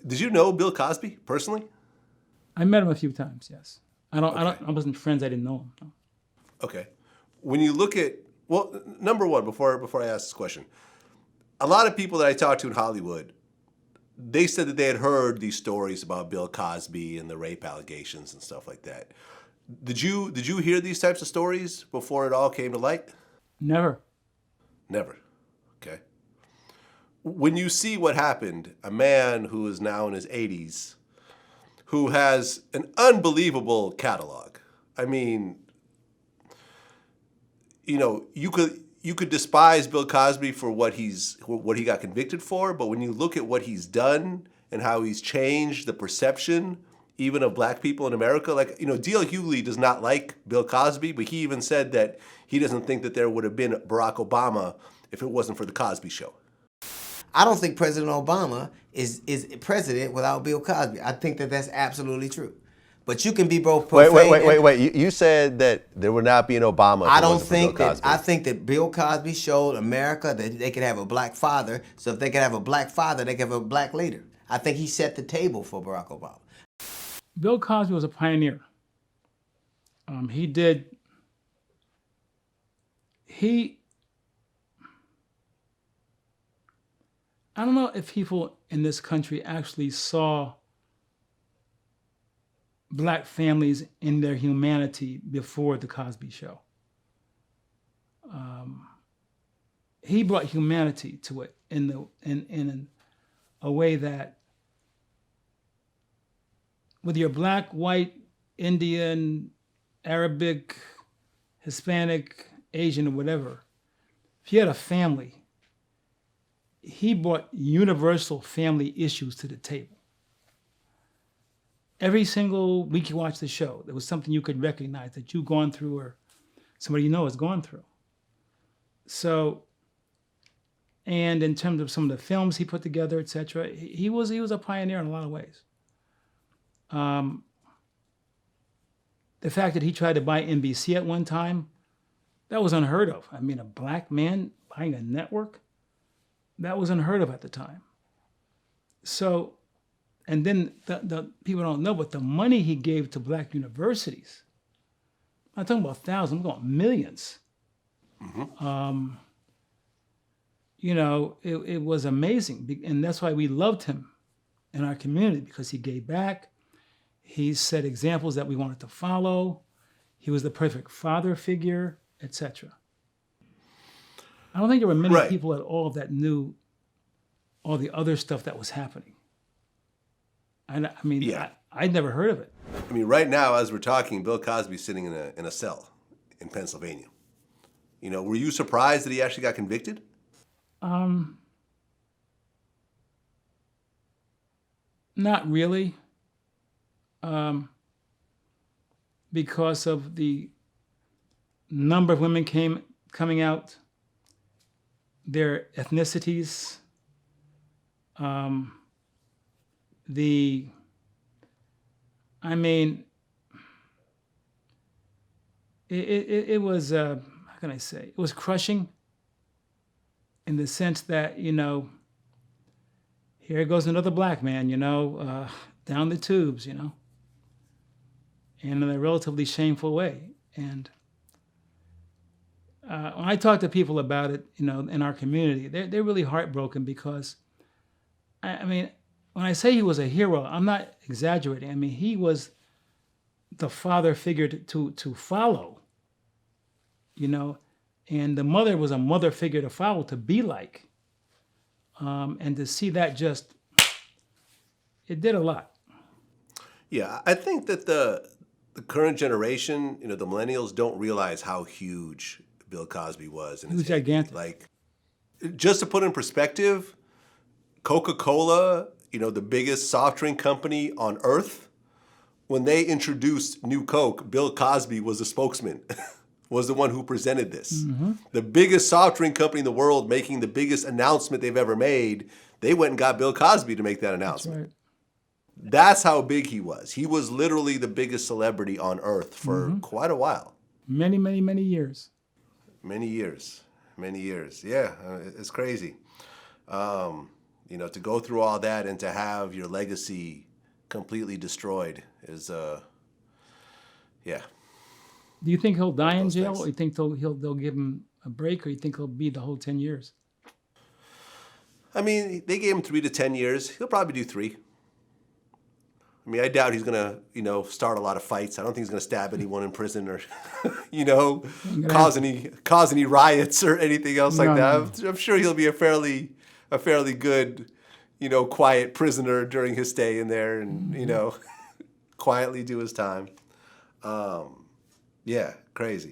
Did you know Bill Cosby personally? I met him a few times. Yes. Okay. I wasn't friends. I didn't know him. No. Okay. When you look at, well, number one, before I ask this question, a lot of people that I talked to in Hollywood, they said that they had heard these stories about Bill Cosby and the rape allegations and stuff like that. Did you hear these types of stories before it all came to light? Never. Never. Okay. When you see what happened, a man who is now in his 80s, who has an unbelievable catalog. I mean, you could despise Bill Cosby for what he got convicted for, but when you look at what he's done and how he's changed the perception even of black people in America, like, D.L. Hughley does not like Bill Cosby, but he even said that he doesn't think that there would have been Barack Obama if it wasn't for the Cosby Show. I don't think President Obama is president without Bill Cosby. I think that that's absolutely true. But you can be both profane. Wait. You said that there would not be an Obama. I don't think that. I think that Bill Cosby showed America that they could have a black father. So if they could have a black father, they could have a black leader. I think he set the table for Barack Obama. Bill Cosby was a pioneer. I don't know if people in this country actually saw black families in their humanity before the Cosby Show. He brought humanity to it in a way that, whether you're black, white, Indian, Arabic, Hispanic, Asian, or whatever, if you had a family, he brought universal family issues to the table. Every single week you watch the show, there was something you could recognize that you've gone through or somebody you know has gone through. So, and in terms of some of the films he put together, etc., he was a pioneer in a lot of ways. The fact that he tried to buy NBC at one time, that was unheard of. I mean, a black man buying a network, that was unheard of at the time. So, and then the people don't know, but the money he gave to black universities, I'm talking about thousands, I'm talking about millions. Mm-hmm. It was amazing. And that's why we loved him in our community, because he gave back. He set examples that we wanted to follow. He was the perfect father figure, etc. I don't think there were many people at all that knew all the other stuff that was happening. I'd never heard of it. I mean, right now, as we're talking, Bill Cosby's sitting in a cell in Pennsylvania. Were you surprised that he actually got convicted? Not really. Because of the number of women coming out, their ethnicities, it was, how can I say? It was crushing in the sense that, here goes another black man, down the tubes, and in a relatively shameful way. And when I talk to people about it, in our community, they're really heartbroken because, when I say he was a hero, I'm not exaggerating. He was the father figure to follow, and the mother was a mother figure to follow, to be like. And to see that it did a lot. Yeah, I think that the current generation, the millennials, don't realize how huge Bill Cosby was. He was gigantic. Like, just to put in perspective, Coca-Cola, the biggest soft drink company on earth, when they introduced New Coke, Bill Cosby was the spokesman, was the one who presented this. Mm-hmm. The biggest soft drink company in the world, making the biggest announcement they've ever made, they went and got Bill Cosby to make that announcement. That's right. That's how big he was. He was literally the biggest celebrity on earth for quite a while. Many, many, many years. Many years. Yeah, it's crazy. You know, to go through all that and to have your legacy completely destroyed is, yeah. Do you think he'll die in those jail, things. or you think they'll give him a break, or you think he'll be the whole 10 years? I mean, they gave him 3 to 10 years. He'll probably do 3. I mean, I doubt he's gonna, start a lot of fights. I don't think he's gonna stab anyone in prison or, cause any riots or anything else like No, that. no, I'm sure he'll be a fairly good, quiet prisoner during his stay in there, and quietly do his time. Yeah, crazy.